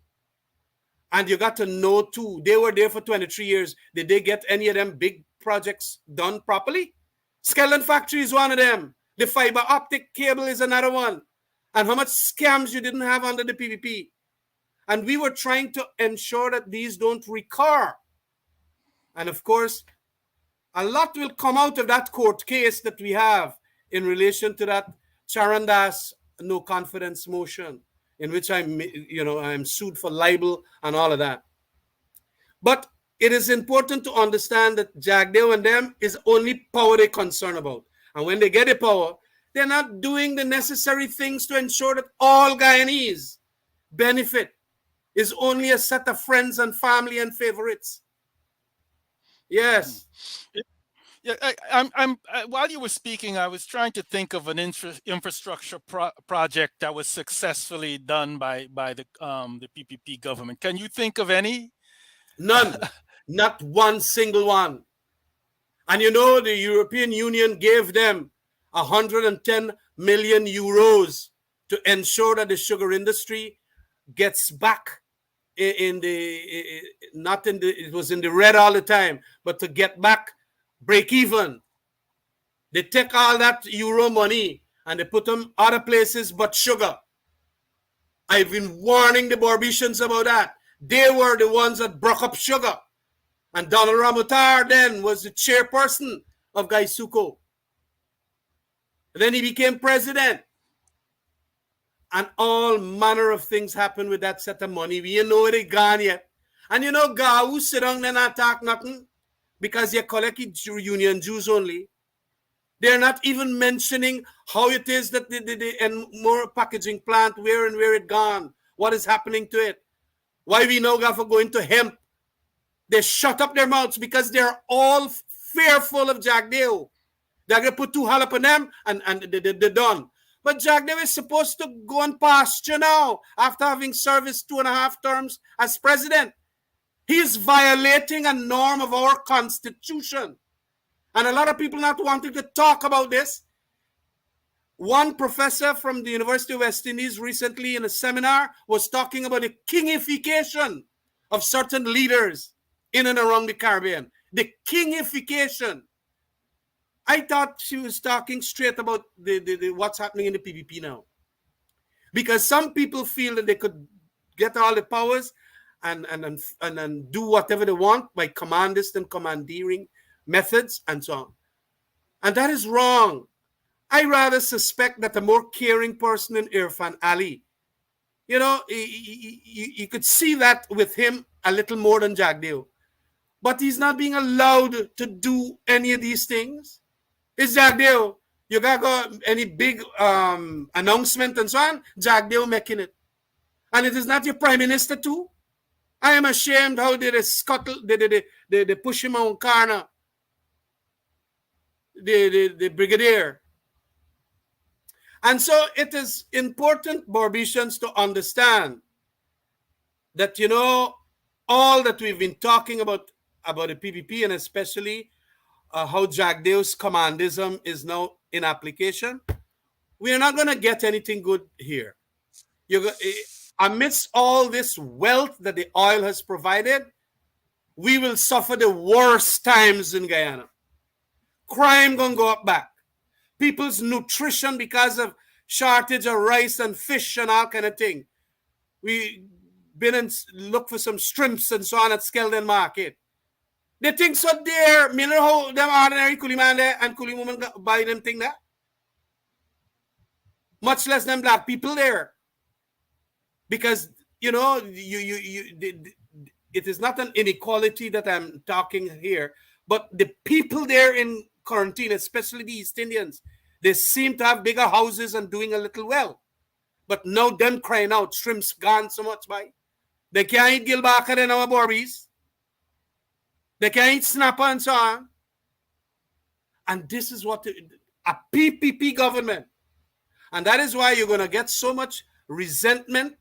And you got to know too, they were there for 23 years. Did they get any of them big projects done properly? Skeleton Factory is one of them. The fiber optic cable is another one. And how much scams you didn't have under the PPP. And we were trying to ensure that these don't recur. And of course, a lot will come out of that court case that we have in relation to that Charandas no confidence motion, in which I'm sued for libel and all of that. But it is important to understand that Jagdeo and them is only power they're concerned about. And when they get the power, they're not doing the necessary things to ensure that all Guyanese benefit. Is only a set of friends and family and favorites. Yes. Yeah, while you were speaking, I was trying to think of an infrastructure project that was successfully done by the PPP government. Can you think of any? None. Not one single one. And you know, the European Union gave them 110 million euros to ensure that the sugar industry gets back it was in the red all the time, but to get back break even. They take all that euro money and they put them other places but sugar. I've been warning the Barbicians about that. They were the ones that broke up sugar. And Donald Ramutar then was the chairperson of Gaisuco. Then he became president. And all manner of things happen with that set of money. We know it ain't gone yet. And you know, Gawu sit down and not talk nothing because you collect union dues only. They're not even mentioning how it is that and more packaging plant, where it gone, what is happening to it, why we now got for going to hemp. They shut up their mouths because they're all fearful of Jagdeo. They're going to put 2 halap on them and they're done. But Jagdeo is supposed to go on pasture now after having serviced 2.5 terms as president. He is violating a norm of our constitution. And a lot of people not wanting to talk about this. One professor from the University of West Indies recently in a seminar was talking about the kingification of certain leaders in and around the Caribbean. The kingification. I thought she was talking straight about the what's happening in the PPP now. Because some people feel that they could get all the powers and do whatever they want by commandist and commandeering methods and so on. And that is wrong. I rather suspect that a more caring person than Irfan Ali, you know, you could see that with him a little more than Jagdeo. But he's not being allowed to do any of these things. It's Jagdeo. You got go any big announcement and so on, Jagdeo making it. And it is not your prime minister too. I am ashamed how they push him on corner. The brigadier. And so it is important, Barbicians, to understand that, you know, all that we've been talking about the PPP and especially how Jagdeo's commandism is now in application, we are not going to get anything good here. Amidst all this wealth that the oil has provided, we will suffer the worst times in Guyana. crime gonna go up back. People's nutrition because of shortage of rice and fish and all kind of thing. We been and look for some shrimps and so on at Skeldon Market. The things are there. Me know how them ordinary coolie man there and coolie woman buy them thing there. Much less them black people there. Because, you know, it is not an inequality that I'm talking here, but the people there in quarantine, especially the East Indians, they seem to have bigger houses and doing a little well. But now them crying out, shrimps gone so much by. They can't eat gilbaka and our Barbies. They can't eat snapper and so on. And this is what a PPP government. And that is why you're going to get so much resentment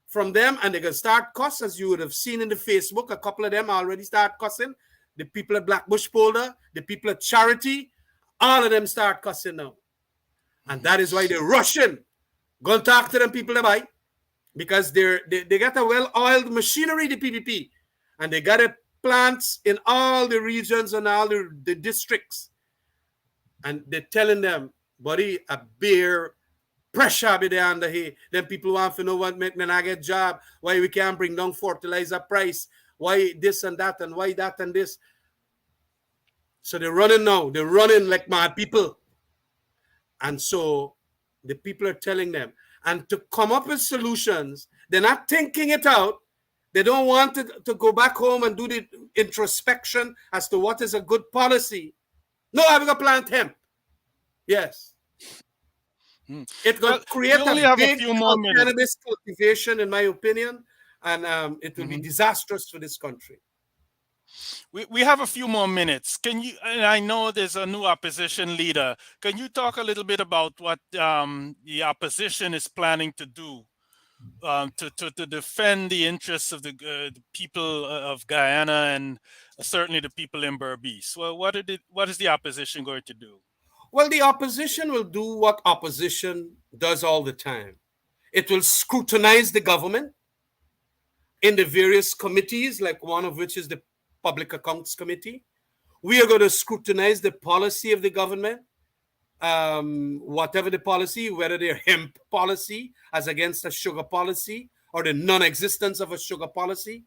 from them, and they're going to start cuss, as you would have seen in the Facebook. A couple of them already start cussing. The people at Blackbush Polder, the people at Charity, all of them start cussing now. And that is why they're rushing. Go and talk to them people to buy. Because they got a well-oiled machinery, the PPP. And they got plants in all the regions and all the districts. And they're telling them, buddy, a beer pressure be there under here. Then people want to know what make me not get job, why we can't bring down fertilizer price, why this and that, and why that and this. So they're running now. They're running like mad people. And so the people are telling them. And to come up with solutions, they're not thinking it out. They don't want to go back home and do the introspection as to what is a good policy. No, I'm going to plant hemp. Yes. It will create a big cannabis cultivation, in my opinion, and it will be disastrous for this country. We have a few more minutes. Can you? And I know there's a new opposition leader. Can you talk a little bit about what the opposition is planning to do to defend the interests of the people of Guyana and certainly the people in Berbice? Well, what is the opposition going to do? Well, the opposition will do what opposition does all the time. It will scrutinize the government in the various committees, like one of which is the Public Accounts Committee. We are going to scrutinize the policy of the government, whatever the policy, whether they're hemp policy as against a sugar policy or the non-existence of a sugar policy,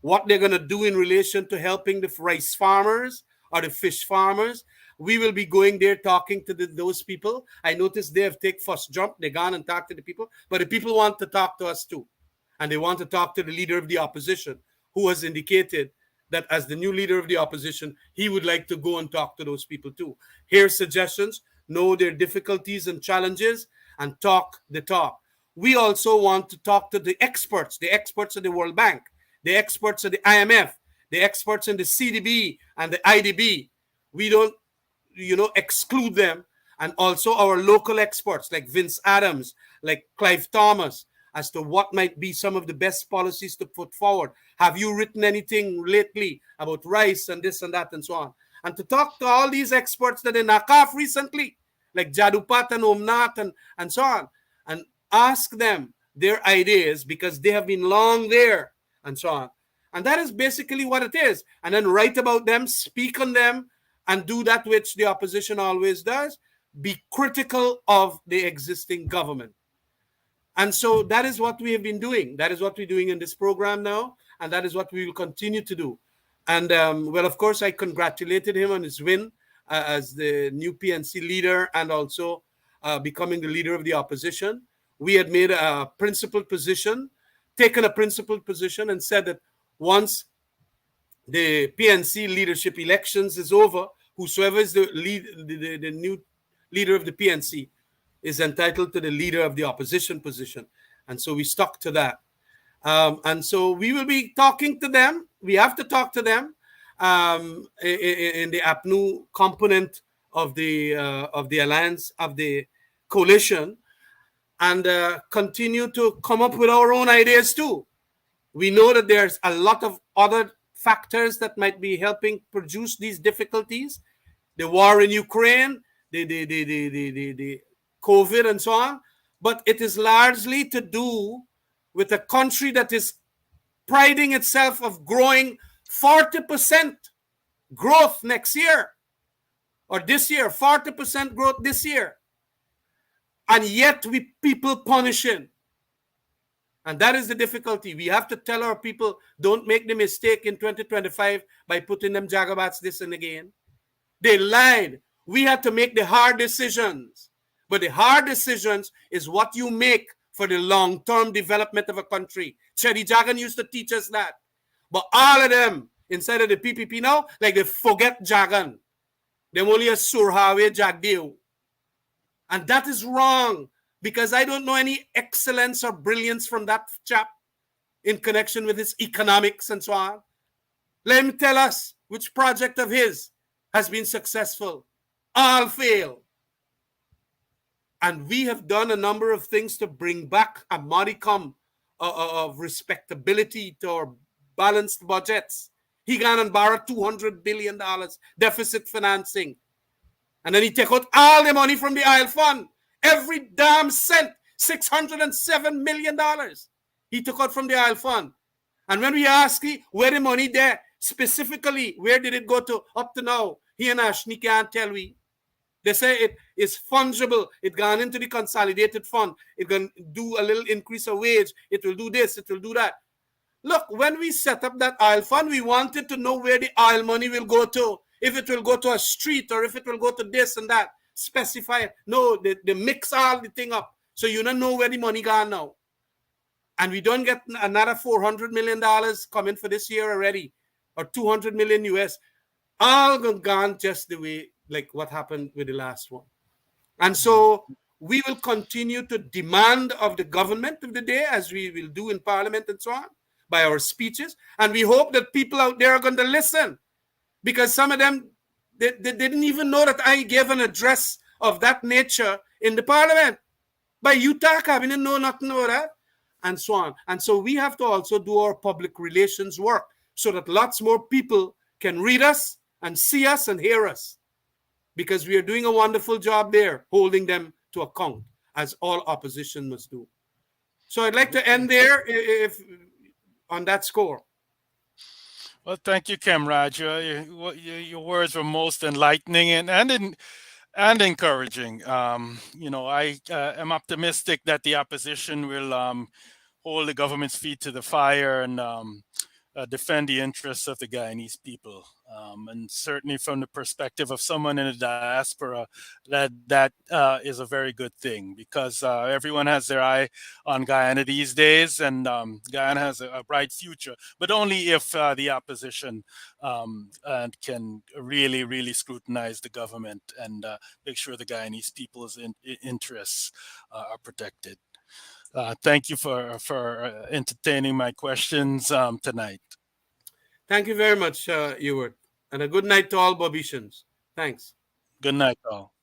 what they're going to do in relation to helping the rice farmers or the fish farmers. We will be going there talking to those people. I noticed they have taken first jump. They gone and talked to the people. But the people want to talk to us too. And they want to talk to the leader of the opposition, who has indicated that as the new leader of the opposition, he would like to go and talk to those people too. Hear suggestions, know their difficulties and challenges, and talk the talk. We also want to talk to the experts of the World Bank, the experts of the IMF, the experts in the CDB and the IDB. We don't exclude them, and also our local experts like Vince Adams, like Clive Thomas, as to what might be some of the best policies to put forward. Have you written anything lately about rice and this and that and so on? And to talk to all these experts that they knock off recently, like Jadupat and Omnath and so on, and ask them their ideas because they have been long there and so on. And that is basically what it is. And then write about them, speak on them, and do that which the opposition always does, be critical of the existing government. And so that is what we have been doing. That is what we're doing in this program now, and that is what we will continue to do. And, well, of course, I congratulated him on his win as the new PNC leader and also becoming the leader of the opposition. We had made a principled position, taken a principled position, and said that once the PNC leadership elections is over, whosoever is the new leader of the PNC is entitled to the leader of the opposition position. And so we stuck to that. And so we will be talking to them. We have to talk to them in the APNU component of the alliance, of the coalition, and continue to come up with our own ideas too. We know that there's a lot of other factors that might be helping produce these difficulties. The war in Ukraine, the COVID and so on. But it is largely to do with a country that is priding itself of growing 40% growth next year. or this year, 40% growth this year. And yet people punishing. And that is the difficulty. We have to tell our people, don't make the mistake in 2025 by putting them jagabats this and again. They lied. We had to make the hard decisions. But the hard decisions is what you make for the long-term development of a country. Chedi Jagan used to teach us that. But all of them inside of the PPP now, like they forget Jagan. Them only a Surhawe Jagdeo. And that is wrong, because I don't know any excellence or brilliance from that chap in connection with his economics and so on. Let him tell us which project of his has been successful. All fail. And we have done a number of things to bring back a modicum of respectability to our balanced budgets. He gone and borrowed $200 billion deficit financing. And then he take out all the money from the oil fund. Every damn cent, $607 million. He took out from the oil fund. And when we ask him where the money there, specifically, where did it go to up to now? He and Ashni can't tell we. They say it is fungible. It gone into the consolidated fund. It can do a little increase of wage. It will do this. It will do that. Look, when we set up that oil fund, we wanted to know where the oil money will go to. If it will go to a street or if it will go to this and that. Specify it. No, they mix all the thing up. So you don't know where the money gone now. And we don't get another $400 million coming for this year already. Or 200 million US. All gone just the way, like what happened with the last one. And so we will continue to demand of the government of the day, as we will do in Parliament and so on, by our speeches. And we hope that people out there are going to listen. Because some of them, they didn't even know that I gave an address of that nature in the Parliament. By Utah, I didn't know nothing about that. And so on. And so we have to also do our public relations work so that lots more people can read us and see us and hear us. Because we are doing a wonderful job there, holding them to account, as all opposition must do. So I'd like to end there if on that score. Well, thank you, Kemraj. Your words were most enlightening and encouraging. I am optimistic that the opposition will hold the government's feet to the fire and defend the interests of the Guyanese people. And certainly from the perspective of someone in the diaspora, that is a very good thing, because everyone has their eye on Guyana these days, and Guyana has a bright future, but only if the opposition can really, really scrutinize the government and make sure the Guyanese people's interests are protected. Thank you for entertaining my questions tonight. Thank you very much, Ewart. And a good night to all Bobitians. Thanks. Good night, all.